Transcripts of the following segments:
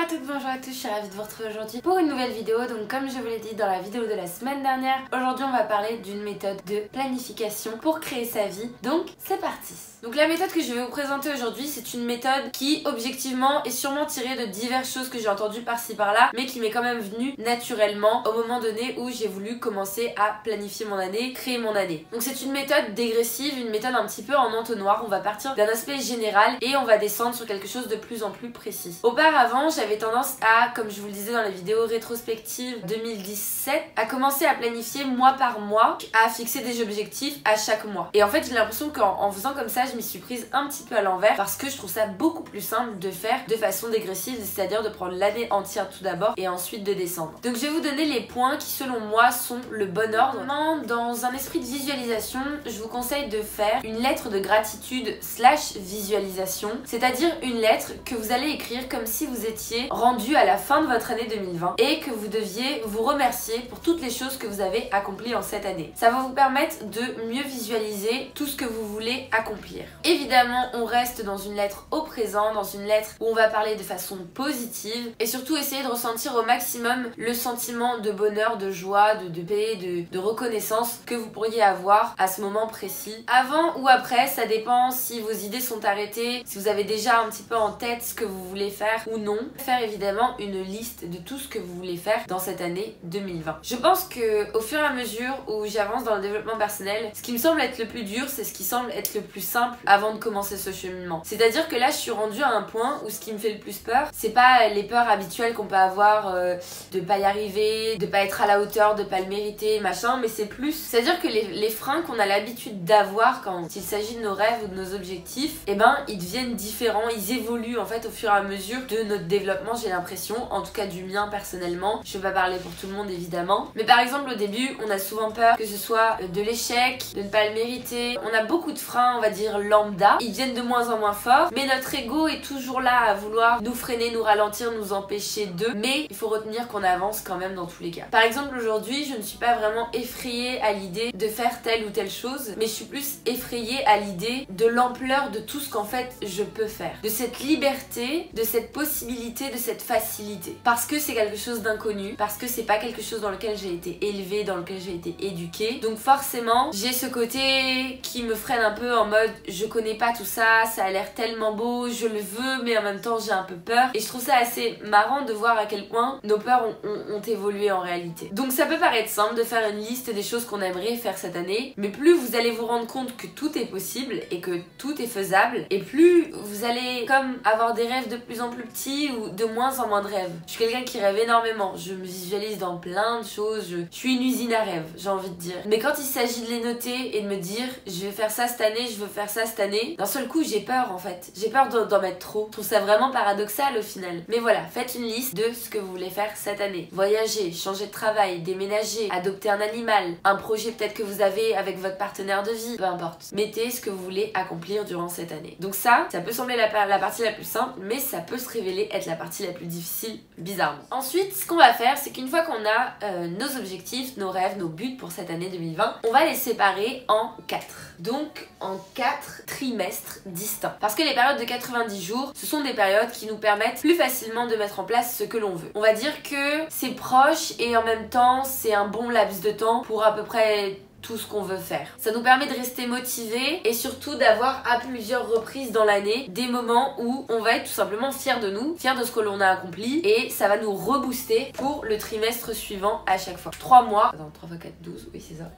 toutes, bonjour à tous, je suis ravie de vous retrouver aujourd'hui pour une nouvelle vidéo. Donc comme je vous l'ai dit dans la vidéo de la semaine dernière, aujourd'hui on va parler d'une méthode de planification pour créer sa vie. Donc c'est parti. Donc la méthode que je vais vous présenter aujourd'hui, c'est une méthode qui objectivement est sûrement tirée de diverses choses que j'ai entendues par-ci par-là, mais qui m'est quand même venue naturellement au moment donné où j'ai voulu commencer à planifier mon année, créer mon année. Donc c'est une méthode dégressive, une méthode un petit peu en entonnoir. On va partir d'un aspect général et on va descendre sur quelque chose de plus en plus précis. Auparavant, j'avais tendance à, comme je vous le disais dans la vidéo rétrospective 2017, à commencer à planifier mois par mois, à fixer des objectifs à chaque mois. Et en fait, j'ai l'impression qu'en faisant comme ça, je m'y suis prise un petit peu à l'envers parce que je trouve ça beaucoup plus simple de faire de façon dégressive, c'est-à-dire de prendre l'année entière tout d'abord et ensuite de descendre. Donc je vais vous donner les points qui selon moi sont le bon ordre. Maintenant, dans un esprit de visualisation, je vous conseille de faire une lettre de gratitude / visualisation, c'est-à-dire une lettre que vous allez écrire comme si vous étiez rendu à la fin de votre année 2020 et que vous deviez vous remercier pour toutes les choses que vous avez accomplies en cette année. Ça va vous permettre de mieux visualiser tout ce que vous voulez accomplir. Évidemment, on reste dans une lettre au présent, dans une lettre où on va parler de façon positive et surtout essayer de ressentir au maximum le sentiment de bonheur, de joie, de paix, de reconnaissance que vous pourriez avoir à ce moment précis. Avant ou après, ça dépend si vos idées sont arrêtées, si vous avez déjà un petit peu en tête ce que vous voulez faire ou non. Faire évidemment une liste de tout ce que vous voulez faire dans cette année 2020. Je pense que au fur et à mesure où j'avance dans le développement personnel, ce qui me semble être le plus dur, c'est ce qui semble être le plus simple avant de commencer ce cheminement. C'est-à-dire que là, je suis rendue à un point où ce qui me fait le plus peur, c'est pas les peurs habituelles qu'on peut avoir de pas y arriver, de pas être à la hauteur, de pas le mériter, machin, mais c'est plus... C'est-à-dire que les freins qu'on a l'habitude d'avoir quand il s'agit de nos rêves ou de nos objectifs, eh ben, ils deviennent différents, ils évoluent en fait au fur et à mesure de notre développement, j'ai l'impression, en tout cas du mien personnellement. Je vais pas parler pour tout le monde évidemment, mais par exemple au début, on a souvent peur que ce soit de l'échec, de ne pas le mériter. On a beaucoup de freins, on va dire lambda, ils deviennent de moins en moins forts, mais notre ego est toujours là à vouloir nous freiner, nous ralentir, nous empêcher de, mais il faut retenir qu'on avance quand même dans tous les cas. Par exemple aujourd'hui, je ne suis pas vraiment effrayée à l'idée de faire telle ou telle chose, mais je suis plus effrayée à l'idée de l'ampleur de tout ce qu'en fait je peux faire, de cette liberté, de cette possibilité, de cette facilité, parce que c'est quelque chose d'inconnu, parce que c'est pas quelque chose dans lequel j'ai été élevée, dans lequel j'ai été éduquée, donc forcément j'ai ce côté qui me freine un peu en mode je connais pas tout ça, ça a l'air tellement beau, je le veux mais en même temps j'ai un peu peur, et je trouve ça assez marrant de voir à quel point nos peurs ont évolué en réalité. Donc ça peut paraître simple de faire une liste des choses qu'on aimerait faire cette année, mais plus vous allez vous rendre compte que tout est possible et que tout est faisable, et plus vous allez comme avoir des rêves de plus en plus petits ou de moins en moins de rêves. Je suis quelqu'un qui rêve énormément, je me visualise dans plein de choses, je suis une usine à rêves, j'ai envie de dire. Mais quand il s'agit de les noter et de me dire je vais faire ça cette année, je veux faire ça cette année, d'un seul coup j'ai peur en fait. J'ai peur d'en mettre trop. Je trouve ça vraiment paradoxal au final. Mais voilà, faites une liste de ce que vous voulez faire cette année. Voyager, changer de travail, déménager, adopter un animal, un projet peut-être que vous avez avec votre partenaire de vie, peu importe. Mettez ce que vous voulez accomplir durant cette année. Donc ça peut sembler la partie la plus simple, mais ça peut se révéler être la partie la plus difficile, bizarrement. Ensuite, ce qu'on va faire, c'est qu'une fois qu'on a nos objectifs, nos rêves, nos buts pour cette année 2020, on va les séparer en 4. Donc en 4 trimestres distincts. Parce que les périodes de 90 jours, ce sont des périodes qui nous permettent plus facilement de mettre en place ce que l'on veut. On va dire que c'est proche et en même temps c'est un bon laps de temps pour à peu près tout ce qu'on veut faire. Ça nous permet de rester motivés et surtout d'avoir à plusieurs reprises dans l'année des moments où on va être tout simplement fiers de nous, fiers de ce que l'on a accompli, et ça va nous rebooster pour le trimestre suivant à chaque fois. 3 mois. Attends, 3 x 4, 12, oui c'est ça.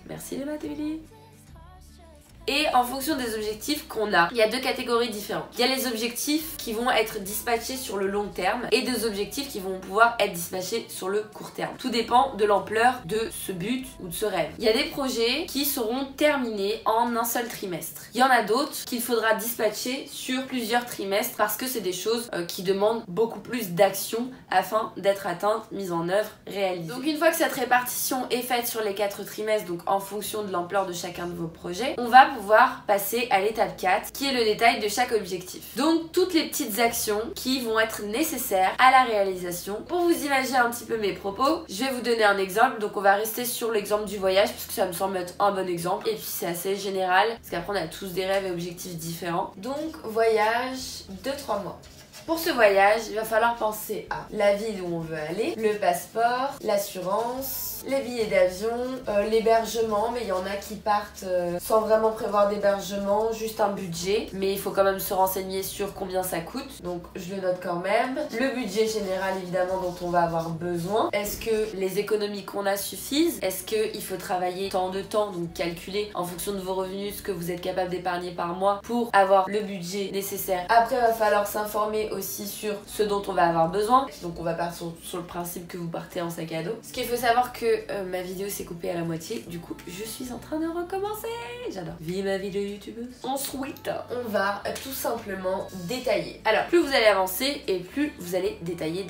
Merci les maths, Émilie. Et en fonction des objectifs qu'on a, il y a 2 catégories différentes. Il y a les objectifs qui vont être dispatchés sur le long terme et des objectifs qui vont pouvoir être dispatchés sur le court terme. Tout dépend de l'ampleur de ce but ou de ce rêve. Il y a des projets qui seront terminés en un seul trimestre. Il y en a d'autres qu'il faudra dispatcher sur plusieurs trimestres parce que c'est des choses qui demandent beaucoup plus d'action afin d'être atteintes, mises en œuvre, réalisées. Donc une fois que cette répartition est faite sur les 4 trimestres, donc en fonction de l'ampleur de chacun de vos projets, on va pouvoir passer à l'étape 4 qui est le détail de chaque objectif. Donc toutes les petites actions qui vont être nécessaires à la réalisation. Pour vous imaginer un petit peu mes propos, je vais vous donner un exemple. Donc on va rester sur l'exemple du voyage parce que ça me semble être un bon exemple et puis c'est assez général parce qu'après on a tous des rêves et objectifs différents. Donc voyage 2-3 mois. Pour ce voyage, il va falloir penser à la ville où on veut aller, le passeport, l'assurance, les billets d'avion, l'hébergement, mais il y en a qui partent sans vraiment prévoir d'hébergement, juste un budget, mais il faut quand même se renseigner sur combien ça coûte, donc je le note quand même. Le budget général évidemment dont on va avoir besoin. Est-ce que les économies qu'on a suffisent? Est-ce qu'il faut travailler tant de temps, donc calculer en fonction de vos revenus ce que vous êtes capable d'épargner par mois pour avoir le budget nécessaire. Après il va falloir s'informer aussi sur ce dont on va avoir besoin, donc on va partir sur le principe que vous partez en sac à dos. Ce qu'il faut savoir que ma vidéo s'est coupée à la moitié, du coup je suis en train de recommencer. J'adore. Vive ma vie de youtubeuse. Ensuite on va tout simplement détailler. Alors plus vous allez avancer et plus vous allez détailler.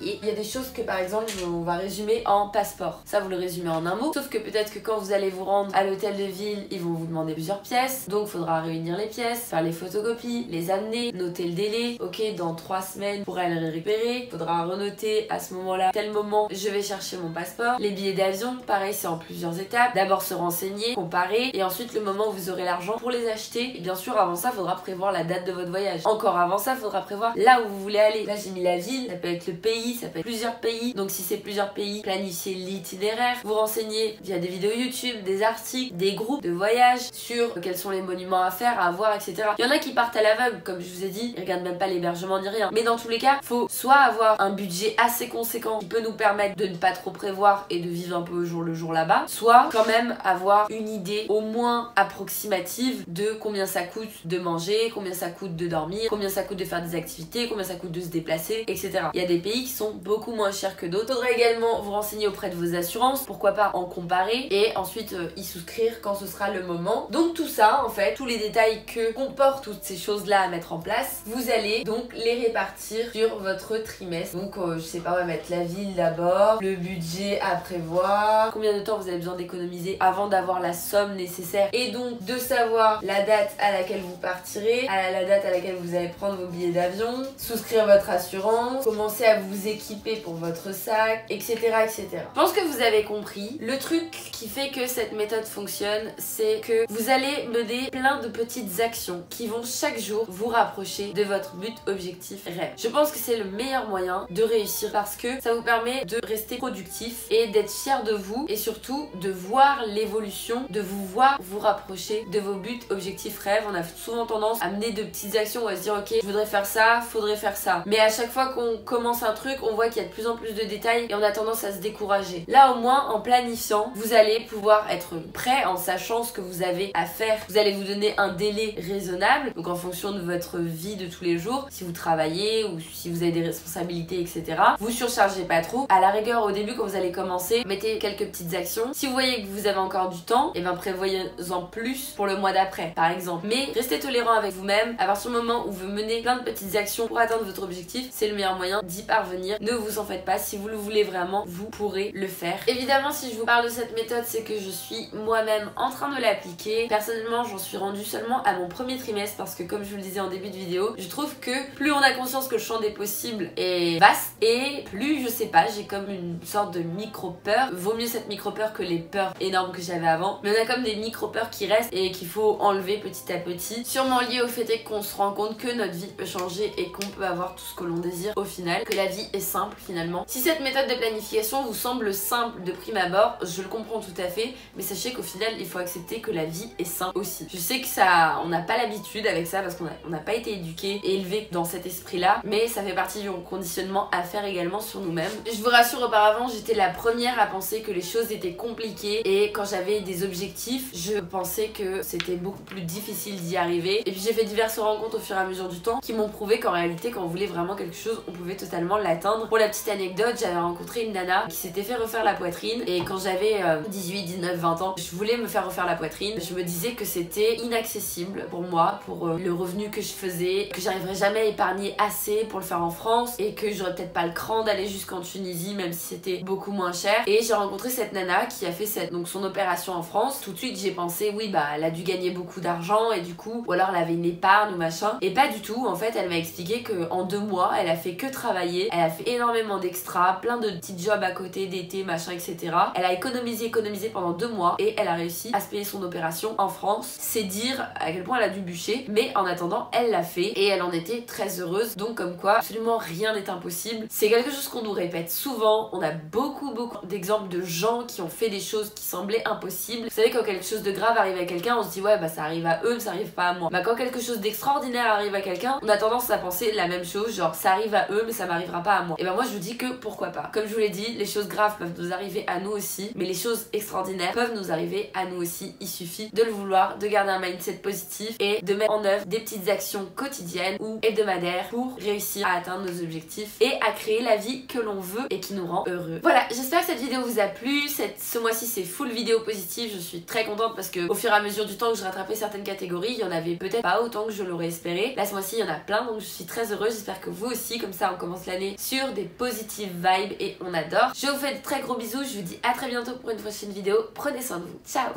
Il y a des choses que par exemple on va résumer en passeport. Ça vous le résumez en un mot, sauf que peut-être que quand vous allez vous rendre à l'hôtel de ville, ils vont vous demander plusieurs pièces, donc il faudra réunir les pièces, faire les photocopies, les amener, noter le délai. Ok, dans 3 semaines pour aller les récupérer, il faudra renoter à ce moment-là, tel moment je vais chercher mon passeport. Les billets d'avion, pareil, c'est en plusieurs étapes. D'abord se renseigner, comparer, et ensuite le moment où vous aurez l'argent pour les acheter. Et bien sûr avant ça, il faudra prévoir la date de votre voyage. Encore avant ça, il faudra prévoir là où vous voulez aller. Là j'ai mis la ville, ça peut être le pays, ça peut être plusieurs pays. Donc si c'est plusieurs pays, planifiez l'itinéraire, vous renseignez via des vidéos YouTube, des articles, des groupes de voyage sur quels sont les monuments à faire, à voir, etc. Il y en a qui partent à l'aveugle, comme je vous ai dit, ils regardent même pas l'hébergement ni rien. Mais dans tous les cas, faut soit avoir un budget assez conséquent qui peut nous permettre de ne pas trop prévoir et de vivre un peu au jour le jour là-bas, soit quand même avoir une idée au moins approximative de combien ça coûte de manger, combien ça coûte de dormir, combien ça coûte de faire des activités, combien ça coûte de se déplacer, etc. Il y a des pays qui sont beaucoup moins chers que d'autres. Faudrait également vous renseigner auprès de vos assurances, pourquoi pas en comparer et ensuite y souscrire quand ce sera le moment. Donc tout ça en fait, tous les détails que comportent toutes ces choses là à mettre en place, vous allez donc les répartir sur votre trimestre. Donc je sais pas, on va mettre la ville d'abord, le budget à prévoir, combien de temps vous avez besoin d'économiser avant d'avoir la somme nécessaire et donc de savoir la date à laquelle vous partirez, à la date à laquelle vous allez prendre vos billets d'avion, souscrire votre assurance, commencer à vous équiper pour votre sac, etc. etc. Je pense que vous avez compris. Le truc qui fait que cette méthode fonctionne, c'est que vous allez mener plein de petites actions qui vont chaque jour vous rapprocher de votre but, objectif, rêve. Je pense que c'est le meilleur moyen de réussir parce que ça vous permet de rester productif et d'être fier de vous et surtout de voir l'évolution, de vous voir vous rapprocher de vos buts, objectifs, rêves. On a souvent tendance à mener de petites actions, à se dire ok, je voudrais faire ça, faudrait faire ça. Mais à chaque fois qu'on commence un truc, on voit qu'il y a de plus en plus de détails et on a tendance à se décourager. Là au moins, en planifiant, vous allez pouvoir être prêt en sachant ce que vous avez à faire. Vous allez vous donner un délai raisonnable, donc en fonction de votre vie de tous les jours, si vous travaillez ou si vous avez des responsabilités, etc. Vous surchargez pas trop. À la rigueur, au début, quand vous allez commencer, mettez quelques petites actions. Si vous voyez que vous avez encore du temps, et ben prévoyez-en plus pour le mois d'après, par exemple. Mais restez tolérant avec vous-même. À partir du moment où vous menez plein de petites actions pour atteindre votre objectif, c'est le meilleur moyen d'y parvenir. Ne vous en faites pas. Si vous le voulez vraiment, vous pourrez le faire. Évidemment, si je vous parle de cette méthode, c'est que je suis moi-même en train de l'appliquer. Personnellement, j'en suis rendue seulement à mon premier trimestre parce que, comme je vous le disais en début de vidéo, je trouve que plus on a conscience que le champ des possibles est vaste et plus, je sais pas, j'ai comme une sorte de micro-peur. Vaut mieux cette micro-peur que les peurs énormes que j'avais avant. Mais on a comme des micro-peurs qui restent et qu'il faut enlever petit à petit. Sûrement lié au fait qu'on se rend compte que notre vie peut changer et qu'on peut avoir tout ce que l'on désire au final. Que la vie est simple finalement. Si cette méthode de planification vous semble simple de prime abord, je le comprends tout à fait. Mais sachez qu'au final, il faut accepter que la vie est simple aussi. Je sais que ça, on n'a pas l'habitude avec ça parce qu'on n'a pas été éduqué et élevé dans cet esprit-là. Mais ça fait partie du conditionnement à faire également sur nous-mêmes. Je vous rassure, auparavant, j'étais la première à penser que les choses étaient compliquées et quand j'avais des objectifs, je pensais que c'était beaucoup plus difficile d'y arriver. Et puis j'ai fait diverses rencontres au fur et à mesure du temps qui m'ont prouvé qu'en réalité, quand on voulait vraiment quelque chose, on pouvait totalement l'atteindre. Pour la petite anecdote, j'avais rencontré une nana qui s'était fait refaire la poitrine et quand j'avais 18, 19, 20 ans, je voulais me faire refaire la poitrine. Je me disais que c'était inaccessible pour moi, pour le revenu que je faisais, que j'arriverais jamais à épargner assez pour le faire en France et que j'aurais peut-être pas le cran d'aller jusqu'en Tunisie même si c'était beaucoup moins cher. Et j'ai rencontré cette nana qui a fait donc son opération en France. Tout de suite j'ai pensé oui bah elle a dû gagner beaucoup d'argent et du coup ou alors elle avait une épargne ou machin, et pas du tout. En fait elle m'a expliqué que en 2 mois elle a fait que travailler, elle a fait énormément d'extras, plein de petits jobs à côté d'été machin etc. Elle a économisé pendant 2 mois et elle a réussi à se payer son opération en France. C'est dire à quel point elle a dû bûcher, mais en attendant elle l'a fait et elle en était très heureuse. Donc comme quoi, absolument rien n'est impossible. C'est quelque chose qu'on nous répète souvent. On a beaucoup d'exemples de gens qui ont fait des choses qui semblaient impossibles. Vous savez, quand quelque chose de grave arrive à quelqu'un, on se dit ouais bah ça arrive à eux, mais ça arrive pas à moi. Bah quand quelque chose d'extraordinaire arrive à quelqu'un, on a tendance à penser la même chose, genre ça arrive à eux mais ça m'arrivera pas à moi. Et bah moi je vous dis que pourquoi pas. Comme je vous l'ai dit, les choses graves peuvent nous arriver à nous aussi, mais les choses extraordinaires peuvent nous arriver à nous aussi. Il suffit de le vouloir, de garder un mindset positif et de mettre en œuvre des petites actions quotidiennes ou hebdomadaires pour réussir à atteindre nos objectifs et à créer la vie que l'on veut et qui nous rend heureux. Voilà, j'espère que cette vidéo vous a plu. Ce mois-ci c'est full vidéo positive, je suis très contente parce que au fur et à mesure du temps que je rattrapais certaines catégories, il y en avait peut-être pas autant que je l'aurais espéré. Là ce mois-ci il y en a plein, donc je suis très heureuse. J'espère que vous aussi, comme ça on commence l'année sur des positives vibes et on adore. Je vous fais de très gros bisous, je vous dis à très bientôt pour une prochaine vidéo. Prenez soin de vous, ciao.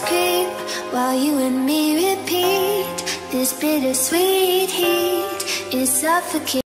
Creep while you and me repeat this bittersweet heat is suffocating.